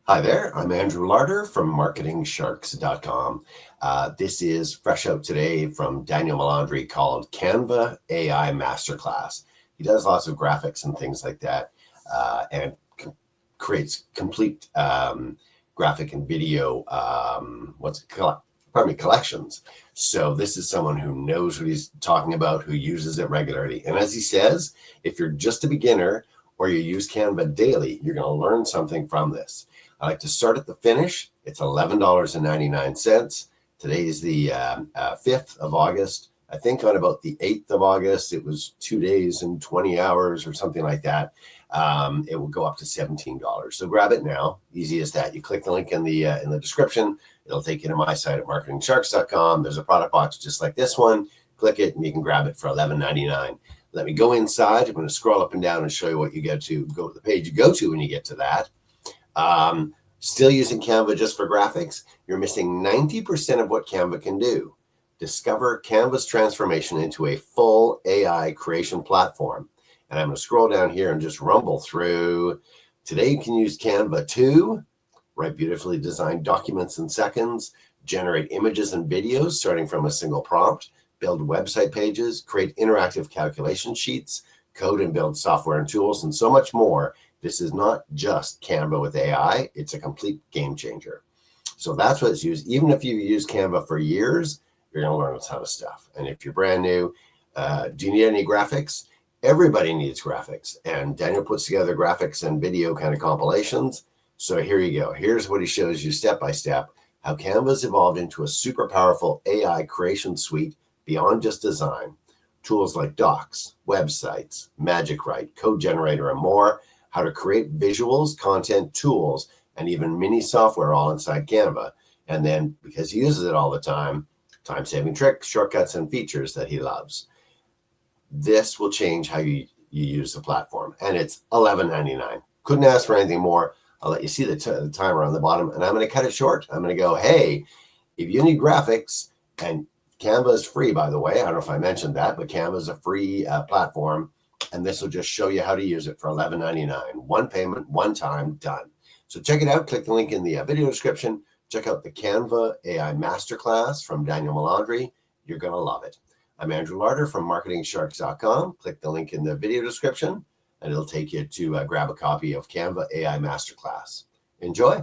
Hi there, I'm Andrew Larder from marketingsharks.com. This is fresh out today from Daniele Melandri called Canva AI Masterclass. He does lots of graphics and things like that and creates complete graphic and video collections. So this is someone who knows what he's talking about, who uses it regularly. And as he says, if you're just a beginner or you use Canva daily, you're going to learn something from this. I like to start at the finish. It's $11.99. Today is the 5th of August. I think on about the 8th of August, it was 2 days and 20 hours or something like that. It will go up to $17. So grab it now. Easy as that. You click the link in the description. It'll take you to my site at marketingsharks.com. There's a product box just like this one. Click it and you can grab it for $11.99. Let me go inside. I'm going to scroll up and down and show you what you go to the page you go to when you get to that. Still using Canva just for graphics? You're missing 90% of what Canva can do. Discover Canva's transformation into a full AI creation platform. And I'm going to scroll down here and just rumble through. Today you can use Canva to write beautifully designed documents in seconds, generate images and videos starting from a single prompt, build website pages, create interactive calculation sheets, code and build software and tools, and so much more. This is not just Canva with AI. It's a complete game changer. So that's what it's used. Even if you've used Canva for years, you're going to learn a ton of stuff. And if you're brand new, do you need any graphics? Everybody needs graphics. And Daniel puts together graphics and video kind of compilations. So here you go. Here's what he shows you step by step, how Canva's evolved into a super powerful AI creation suite beyond just design. Tools like Docs, websites, Magic Write, Code Generator, and more. How to create visuals, content, tools, and even mini software all inside Canva. And then, because he uses it all the time saving tricks, shortcuts, and features that he loves. This will change how you use the platform. And it's $11.99. Couldn't ask for anything more. I'll let you see the timer on the bottom, and I'm going to cut it short. I'm going to go, hey, if you need graphics, and Canva is free, by the way. I don't know if I mentioned that, but Canva is a free platform. And this will just show you how to use it for $11.99. One payment, one time, done. So check it out. Click the link in the video description. Check out the Canva AI Masterclass from Daniele Melandri. You're going to love it. I'm Andrew Larder from marketingsharks.com. Click the link in the video description, and it'll take you to grab a copy of Canva AI Masterclass. Enjoy.